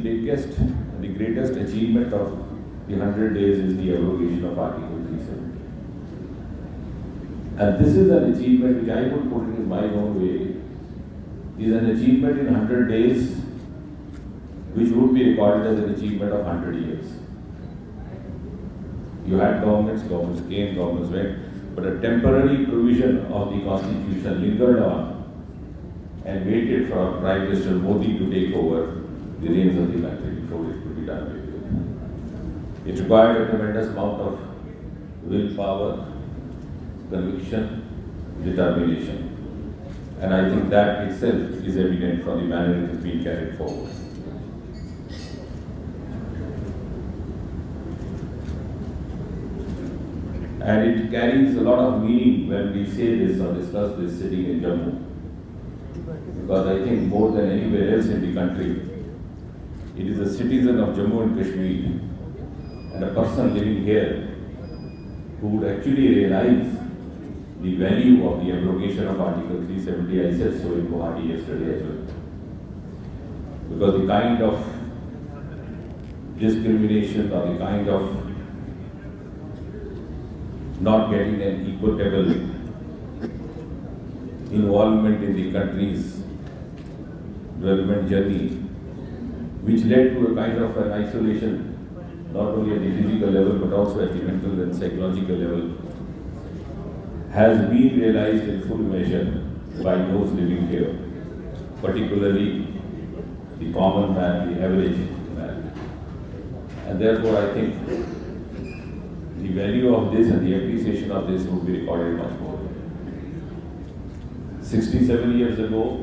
the greatest achievement of the 100 days is the abrogation of Article 370. And this is an achievement which I would put it in my own way, is an achievement in 100 days which would be recorded as an achievement of 100 years. You had governments came, governments went, but a temporary provision of the constitution lingered on and waited for Prime Minister Modi to take over the reins of the country before it could be done with. It required a tremendous amount of willpower, conviction, determination. And I think that itself is evident from the manner it is being carried forward. And it carries a lot of meaning when we say this or discuss this sitting in Jammu. Because I think more than anywhere else in the country, it is a citizen of Jammu and Kashmir and a person living here who would actually realize the value of the abrogation of Article 370. I said so in Guwahati yesterday as well. Because the kind of discrimination or the kind of not getting an equitable involvement in the country's development journey, which led to a kind of an isolation, not only at the physical level but also at the mental and psychological level, has been realized in full measure by those living here, particularly the common man, the average man. And therefore I think the value of this and the appreciation of this would be recorded much more. 67 years ago,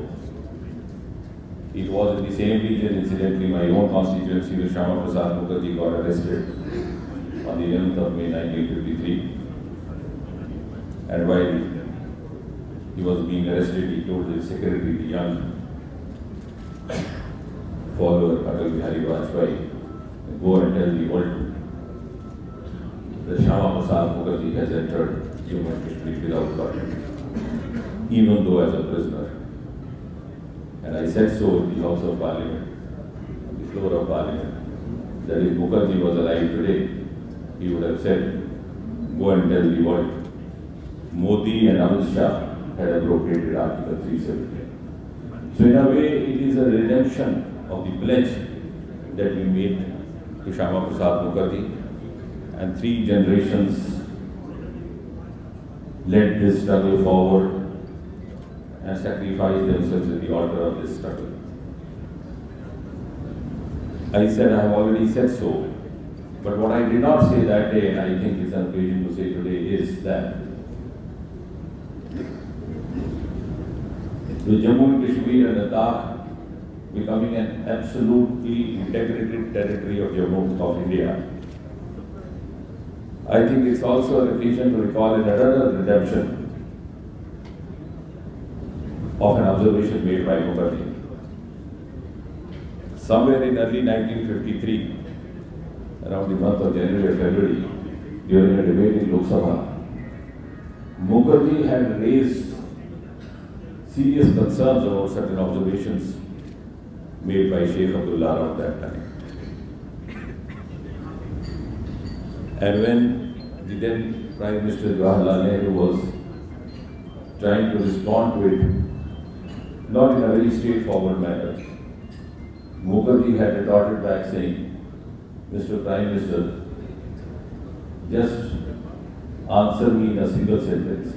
it was in the same region, incidentally, my own constituency, where Shyama Prasad Mukherjee got arrested on the 11th of May 1953. And while he was being arrested, he told his secretary, the young follower, Atal Bihari Vajpayee, go and tell the world that Shyama Prasad Mukherjee has entered Jammu and Kashmir without parliament, even though as a prisoner. And I said so in the House of Parliament, on the floor of Parliament, that if Mukherjee was alive today, he would have said, go and tell the world, Modi and Amit Shah had abrogated Article 370. So in a way, it is a redemption of the pledge that we made to Shyama Prasad Mukherjee, and 3 generations led this struggle forward and sacrificed themselves at the altar of this struggle. I said, I have already said so, but what I did not say that day, and I think it's an occasion to say today, is that with Jammu and Kashmir and Ladakh becoming an absolutely integrated territory of Jammu of India, I think it's also an occasion to recall another redemption of an observation made by Mukherjee. Somewhere in early 1953, around the month of January or February, during a debate in Lok Sabha, Mukherjee had raised serious concerns about certain observations made by Sheikh Abdullah at that time. And when the then Prime Minister Jawaharlal Nehru was trying to respond to it, not in a very straightforward manner, Mukherjee had retorted back saying, Mr. Prime Minister, just answer me in a single sentence,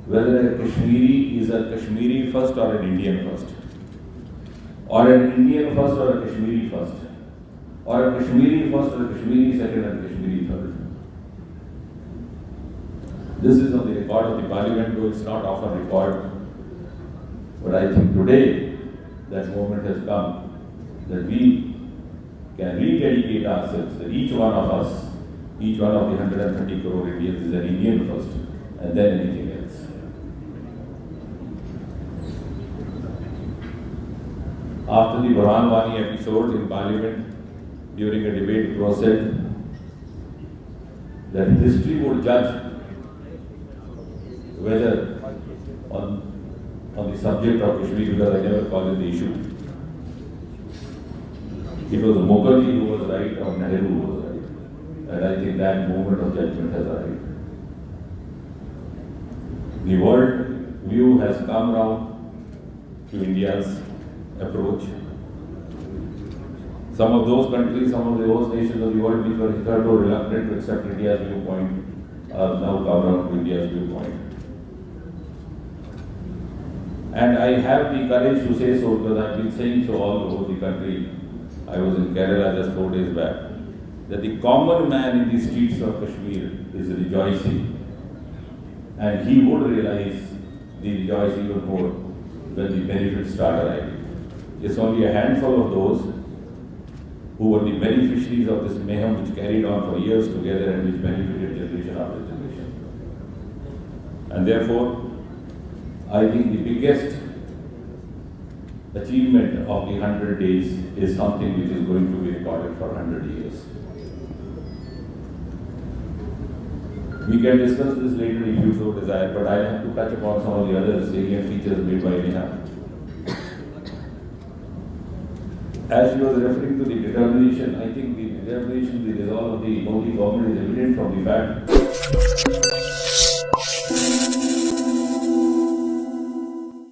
whether a Kashmiri is a Kashmiri first or an Indian first, or an Indian first or a Kashmiri first, or a Kashmiri first or a Kashmiri second and a Kashmiri third. This is on the record of the Parliament, though it's not often recorded. But I think today that moment has come that we can rededicate ourselves, that each one of us, each one of the 130 crore Indians is an Indian first, and then anything else. After the Burhan Wani episode in Parliament, during a debate, it was said that history would judge whether on the subject of Kashmir, because I never call it the issue, it was Mukherjee who was right or Nehru who was right. And I think that moment of judgment has arrived. The world view has come round to India's approach. Some of those countries, some of those nations of the world which were hitherto reluctant to accept India's viewpoint are now come around to India's viewpoint. And I have the courage to say so because I've been saying so all over the country. I was in Kerala just 4 days back, that the common man in the streets of Kashmir is rejoicing. And he would realize the rejoicing even more when the benefits start arriving. It's only a handful of those who were the beneficiaries of this mayhem which carried on for years together and which benefited generation after generation. And therefore, I think the biggest achievement of the 100 days is something which is going to be recorded for 100 years. We can discuss this later if you so desire, but I have to touch upon some of the other salient features made by Neha. As she was referring to the determination, I think the determination, the resolve of the Modi government is evident from the fact